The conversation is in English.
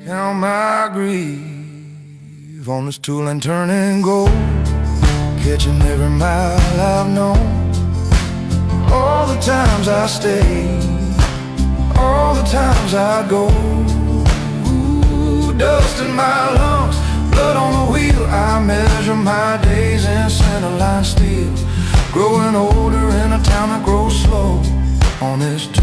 Count my grief on this tool and turn and go, catching every mile I've known. All the times I stay, all the times I go. Ooh, dust in my lungs, blood on the wheel. I measure my days in centerline steel. Growing older in a town that grows slow on this tour.